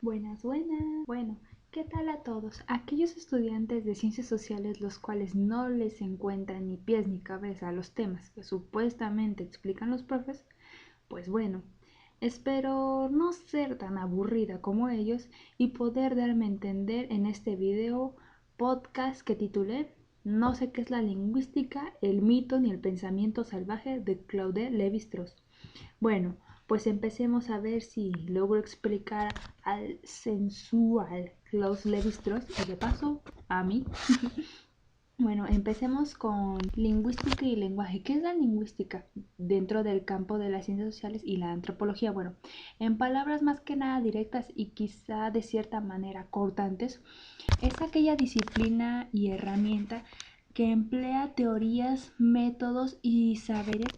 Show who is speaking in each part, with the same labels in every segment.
Speaker 1: Buenas, buenas. Bueno, ¿qué tal a todos? Aquellos estudiantes de ciencias sociales los cuales no les encuentran ni pies ni cabeza a los temas que supuestamente explican los profes, pues bueno, espero no ser tan aburrida como ellos y poder darme a entender en este video podcast que titulé No sé qué es la lingüística, el mito ni el pensamiento salvaje de Claude Lévi-Strauss. Bueno, pues empecemos a ver si logro explicar al sensual Klaus Lévi-Strauss y de paso a mí. Bueno, empecemos con lingüística y lenguaje. ¿Qué es la lingüística dentro del campo de las ciencias sociales y la antropología? Bueno, en palabras más que nada directas y quizá de cierta manera cortantes, es aquella disciplina y herramienta que emplea teorías, métodos y saberes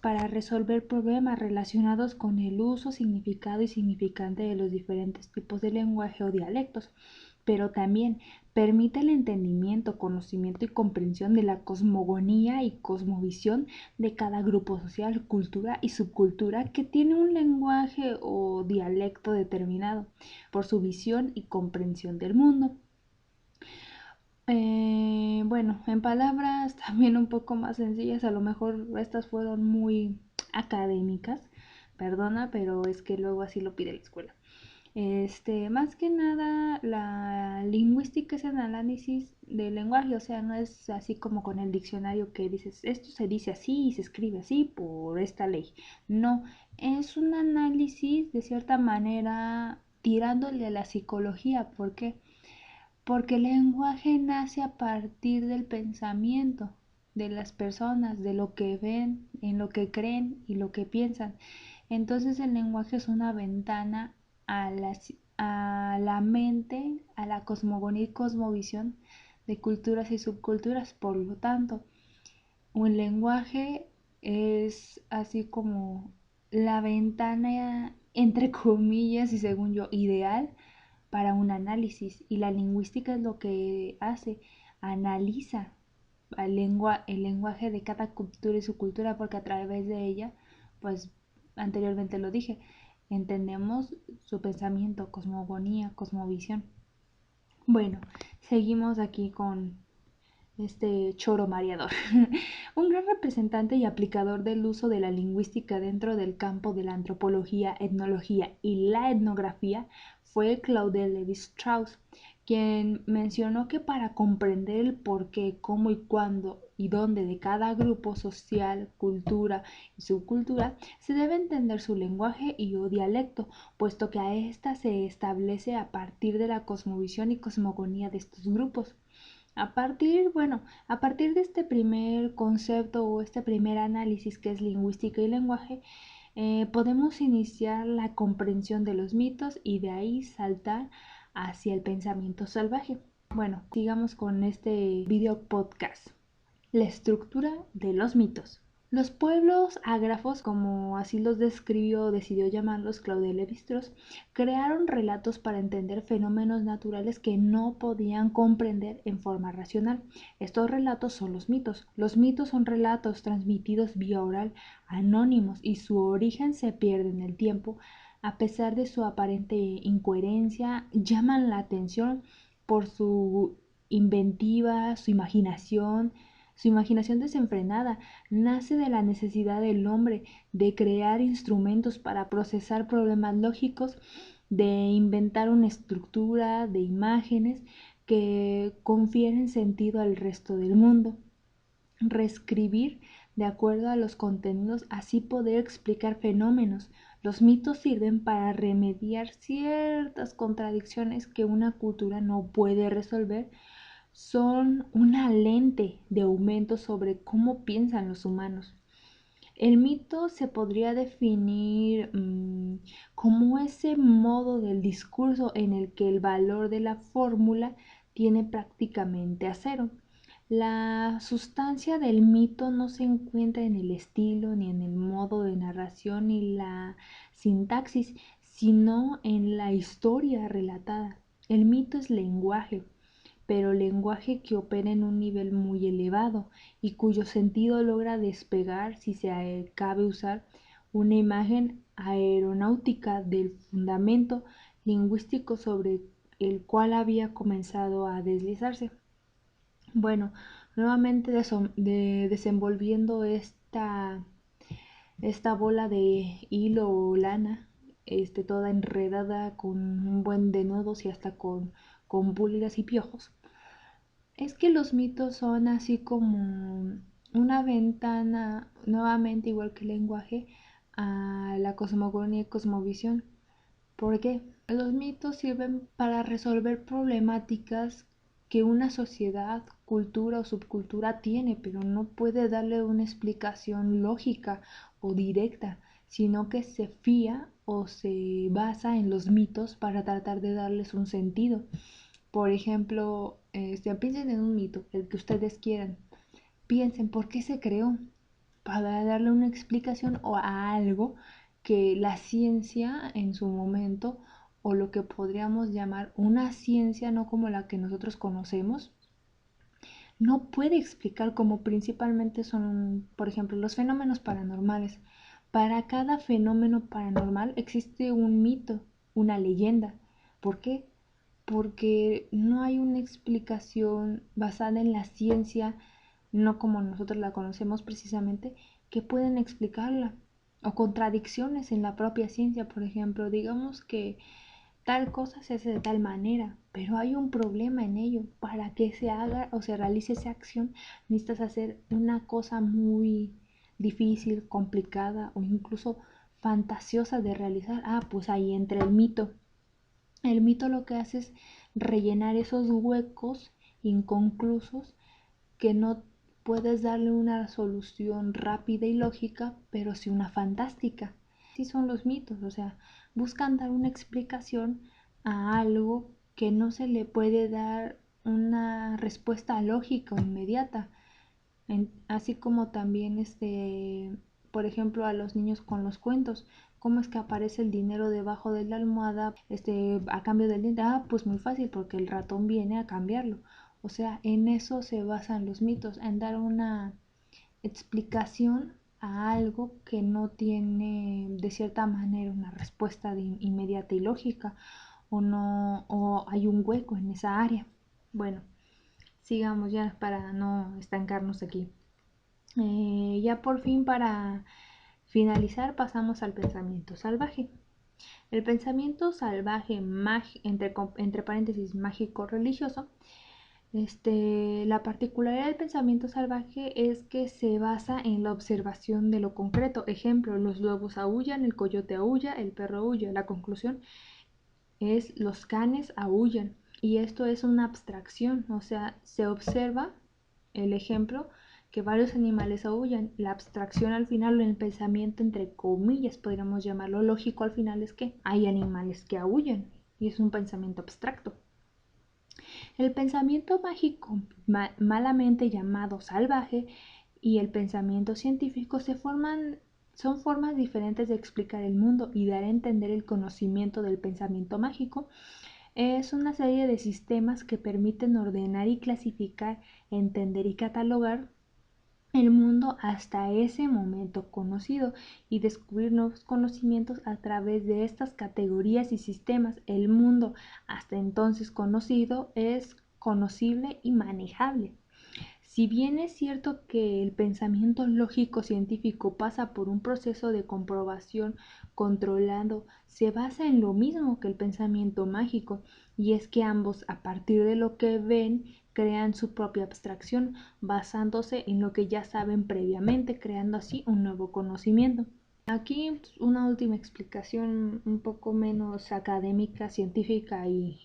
Speaker 1: para resolver problemas relacionados con el uso, significado y significante de los diferentes tipos de lenguaje o dialectos, pero también permite el entendimiento, conocimiento y comprensión de la cosmogonía y cosmovisión de cada grupo social, cultura y subcultura que tiene un lenguaje o dialecto determinado por su visión y comprensión del mundo. Bueno, en palabras también un poco más sencillas, a lo mejor estas fueron muy académicas, perdona, pero es que luego así lo pide la escuela. Más que nada, la lingüística es el análisis del lenguaje, o sea, no es así como con el diccionario que dices, esto se dice así y se escribe así por esta ley. No, es un análisis de cierta manera tirándole a la psicología, ¿por qué? Porque el lenguaje nace a partir del pensamiento de las personas, de lo que ven, en lo que creen y lo que piensan. Entonces el lenguaje es una ventana a la mente, a la cosmogonía y cosmovisión de culturas y subculturas. Por lo tanto, un lenguaje es así como la ventana, entre comillas y según yo, ideal para un análisis, y la lingüística es lo que hace, analiza el lenguaje de cada cultura y su cultura, porque a través de ella, pues anteriormente lo dije, entendemos su pensamiento, cosmogonía, cosmovisión. Bueno, seguimos aquí con este choro mareador. Un gran representante y aplicador del uso de la lingüística dentro del campo de la antropología, etnología y la etnografía fue Claude Lévi-Strauss, quien mencionó que para comprender el por qué, cómo y cuándo y dónde de cada grupo social, cultura y subcultura, se debe entender su lenguaje y o dialecto, puesto que a ésta se establece a partir de la cosmovisión y cosmogonía de estos grupos. A partir de este primer concepto o este primer análisis que es lingüística y lenguaje, podemos iniciar la comprensión de los mitos y de ahí saltar hacia el pensamiento salvaje. Bueno, sigamos con este video podcast. La estructura de los mitos. Los pueblos ágrafos, como así los describió o decidió llamarlos Claude Lévi-Strauss, crearon relatos para entender fenómenos naturales que no podían comprender en forma racional. Estos relatos son los mitos. Los mitos son relatos transmitidos vía oral, anónimos, y su origen se pierde en el tiempo. A pesar de su aparente incoherencia, llaman la atención por su inventiva, su imaginación desenfrenada. Nace de la necesidad del hombre de crear instrumentos para procesar problemas lógicos, de inventar una estructura de imágenes que confieren sentido al resto del mundo. Reescribir de acuerdo a los contenidos, así poder explicar fenómenos. Los mitos sirven para remediar ciertas contradicciones que una cultura no puede resolver. Son una lente de aumento sobre cómo piensan los humanos. El mito se podría definir como ese modo del discurso en el que el valor de la fórmula tiene prácticamente a cero. La sustancia del mito no se encuentra en el estilo, ni en el modo de narración, ni la sintaxis, sino en la historia relatada. El mito es lenguaje, pero lenguaje que opera en un nivel muy elevado y cuyo sentido logra despegar, si se cabe usar una imagen aeronáutica, del fundamento lingüístico sobre el cual había comenzado a deslizarse. Bueno, nuevamente desenvolviendo esta bola de hilo o lana, toda enredada con un buen de nudos y hasta con pulgas y piojos. Es que los mitos son así como una ventana, nuevamente igual que el lenguaje, a la cosmogonía y cosmovisión. ¿Por qué? Los mitos sirven para resolver problemáticas que una sociedad, cultura o subcultura tiene, pero no puede darle una explicación lógica o directa, sino que se fía o se basa en los mitos para tratar de darles un sentido. Por ejemplo, piensen en un mito, el que ustedes quieran. Piensen por qué se creó, para darle una explicación o a algo que la ciencia en su momento, o lo que podríamos llamar una ciencia no como la que nosotros conocemos, no puede explicar, como principalmente son, por ejemplo, los fenómenos paranormales. Para cada fenómeno paranormal existe un mito, una leyenda. ¿Por qué? Porque no hay una explicación basada en la ciencia, no como nosotros la conocemos precisamente, que pueden explicarla. O contradicciones en la propia ciencia, por ejemplo, digamos que tal cosa se hace de tal manera, pero hay un problema en ello. Para que se haga o se realice esa acción, necesitas hacer una cosa muy difícil, complicada o incluso fantasiosa de realizar. Pues ahí entra el mito. El mito lo que hace es rellenar esos huecos inconclusos que no puedes darle una solución rápida y lógica, pero sí una fantástica. Así son los mitos, o sea, buscan dar una explicación a algo que no se le puede dar una respuesta lógica o inmediata. Así como también por ejemplo, a los niños con los cuentos. ¿Cómo es que aparece el dinero debajo de la almohada a cambio del diente? Pues muy fácil, porque el ratón viene a cambiarlo. O sea, en eso se basan los mitos, en dar una explicación a algo que no tiene de cierta manera una respuesta inmediata y lógica, o no, o hay un hueco en esa área. Bueno, sigamos ya para no estancarnos aquí. Ya por fin, para finalizar, pasamos al pensamiento salvaje. El pensamiento salvaje, entre paréntesis, mágico religioso, la particularidad del pensamiento salvaje es que se basa en la observación de lo concreto. Ejemplo, los lobos aúllan, el coyote aúlla, el perro aúlla. La conclusión es los canes aúllan. Y esto es una abstracción, o sea, se observa el ejemplo que varios animales aúllan. La abstracción al final, en el pensamiento entre comillas, podríamos llamarlo lógico, al final es que hay animales que aúllan y es un pensamiento abstracto. El pensamiento mágico, malamente llamado salvaje, y el pensamiento científico son formas diferentes de explicar el mundo y dar a entender el conocimiento. Del pensamiento mágico es una serie de sistemas que permiten ordenar y clasificar, entender y catalogar el mundo hasta ese momento conocido y descubrir nuevos conocimientos a través de estas categorías y sistemas. El mundo hasta entonces conocido es conocible y manejable. Si bien es cierto que el pensamiento lógico científico pasa por un proceso de comprobación controlado, se basa en lo mismo que el pensamiento mágico, y es que ambos, a partir de lo que ven, crean su propia abstracción, basándose en lo que ya saben previamente, creando así un nuevo conocimiento. Aquí una última explicación un poco menos académica, científica y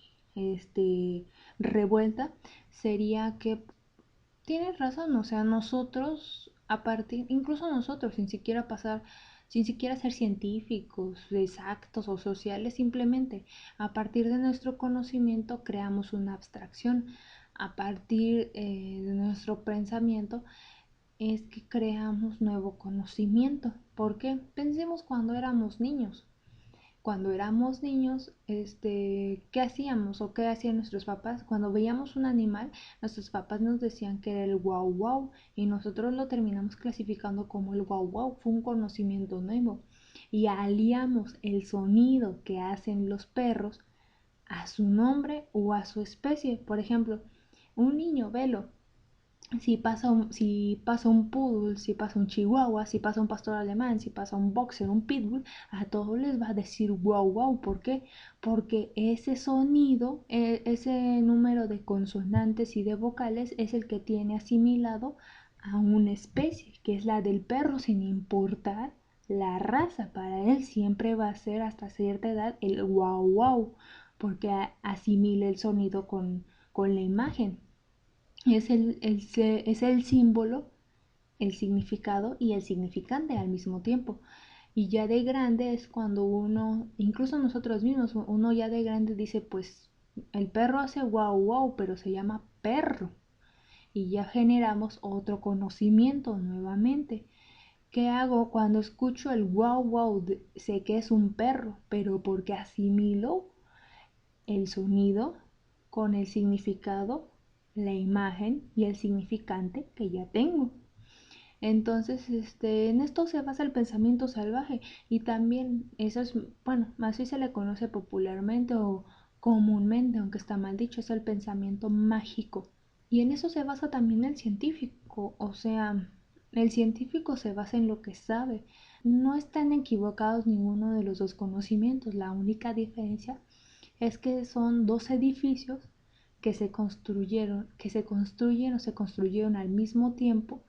Speaker 1: revuelta sería que tienes razón, o sea, nosotros, incluso nosotros, sin siquiera ser científicos, exactos o sociales, simplemente a partir de nuestro conocimiento creamos una abstracción. A partir de nuestro pensamiento es que creamos nuevo conocimiento. ¿Por qué? Pensemos cuando éramos niños. Cuando éramos niños, ¿qué hacíamos o qué hacían nuestros papás? Cuando veíamos un animal, nuestros papás nos decían que era el guau guau y nosotros lo terminamos clasificando como el guau guau. Fue un conocimiento nuevo y aliamos el sonido que hacen los perros a su nombre o a su especie. Por ejemplo, un niño, velo, si pasa un poodle, si pasa un chihuahua, si pasa un pastor alemán, si pasa un boxer, un pitbull, a todos les va a decir wow, wow. ¿Por qué? Porque ese sonido, ese número de consonantes y de vocales es el que tiene asimilado a una especie, que es la del perro, sin importar la raza. Para él siempre va a ser hasta cierta edad el wow, wow, porque asimila el sonido con la imagen. Es el símbolo, el significado y el significante al mismo tiempo. Y ya de grande es cuando uno, incluso nosotros mismos, uno ya de grande dice, pues el perro hace wow wow, pero se llama perro. Y ya generamos otro conocimiento nuevamente. ¿Qué hago cuando escucho el wow wow? Sé que es un perro, pero porque asimilo el sonido con el significado, la imagen y el significante que ya tengo. Entonces, en esto se basa el pensamiento salvaje y también eso es, bueno, así se le conoce popularmente o comúnmente, aunque está mal dicho, es el pensamiento mágico. Y en eso se basa también el científico, o sea, el científico se basa en lo que sabe. No están equivocados ninguno de los dos conocimientos, la única diferencia es que son dos edificios que se construyeron al mismo tiempo,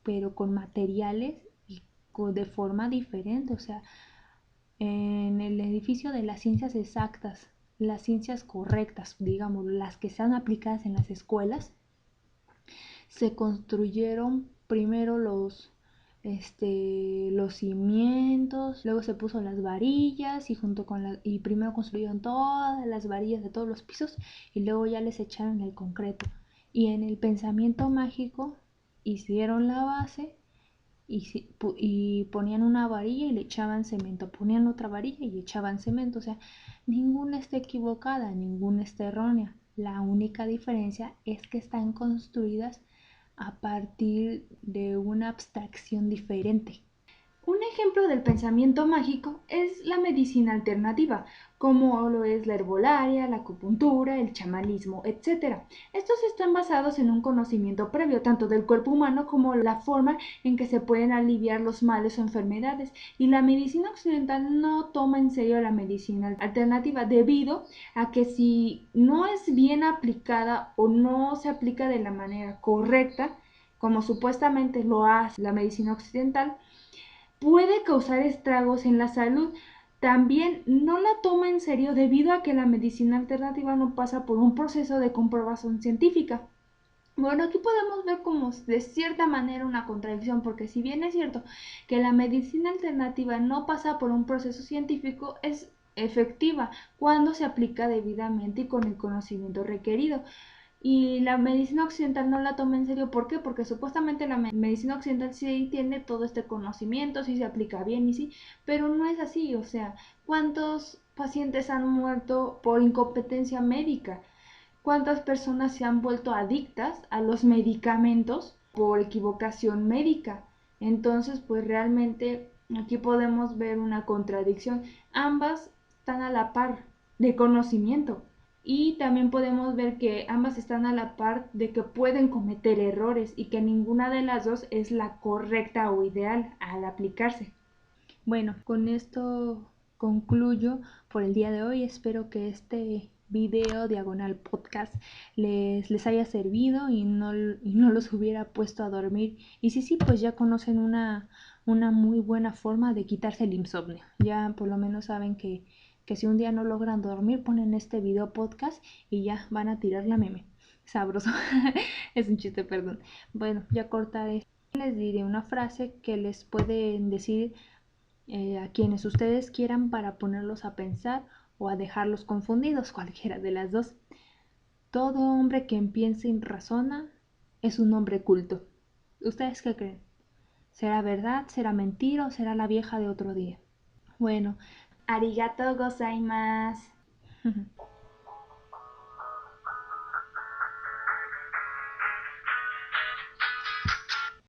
Speaker 1: pero con materiales y de forma diferente. O sea, en el edificio de las ciencias exactas, las ciencias correctas, digamos, las que sean aplicadas en las escuelas, se construyeron primero los cimientos, luego se puso las varillas y primero construyeron todas las varillas de todos los pisos y luego ya les echaron el concreto. Y en el pensamiento mágico hicieron la base y ponían una varilla y le echaban cemento, ponían otra varilla y echaban cemento. O sea, ninguna está equivocada, ninguna está errónea. La única diferencia es que están construidas a partir de una abstracción diferente. Un ejemplo del pensamiento mágico es la medicina alternativa, como lo es la herbolaria, la acupuntura, el chamanismo, etc. Estos están basados en un conocimiento previo tanto del cuerpo humano como la forma en que se pueden aliviar los males o enfermedades, y la medicina occidental no toma en serio la medicina alternativa debido a que si no es bien aplicada o no se aplica de la manera correcta, como supuestamente lo hace la medicina occidental, puede causar estragos en la salud. También no la toma en serio debido a que la medicina alternativa no pasa por un proceso de comprobación científica. Bueno, aquí podemos ver como de cierta manera una contradicción, porque si bien es cierto que la medicina alternativa no pasa por un proceso científico, es efectiva cuando se aplica debidamente y con el conocimiento requerido. Y la medicina occidental no la toma en serio. ¿Por qué? Porque supuestamente la medicina occidental sí tiene todo este conocimiento, sí se aplica bien y sí, pero no es así. O sea, ¿cuántos pacientes han muerto por incompetencia médica? ¿Cuántas personas se han vuelto adictas a los medicamentos por equivocación médica? Entonces, pues realmente aquí podemos ver una contradicción. Ambas están a la par de conocimiento. Y también podemos ver que ambas están a la par de que pueden cometer errores y que ninguna de las dos es la correcta o ideal al aplicarse. Bueno, con esto concluyo por el día de hoy. Espero que este video diagonal podcast les haya servido y no los hubiera puesto a dormir. Y sí, pues ya conocen una muy buena forma de quitarse el insomnio. Ya por lo menos saben que si un día no logran dormir, ponen este video podcast y ya van a tirar la meme. Sabroso. Es un chiste, perdón. Bueno, ya cortaré. Les diré una frase que les pueden decir a quienes ustedes quieran para ponerlos a pensar o a dejarlos confundidos, cualquiera de las dos. Todo hombre que piensa y razona es un hombre culto. ¿Ustedes qué creen? ¿Será verdad? ¿Será mentira o será la vieja de otro día? Bueno, arigato gozaimasu.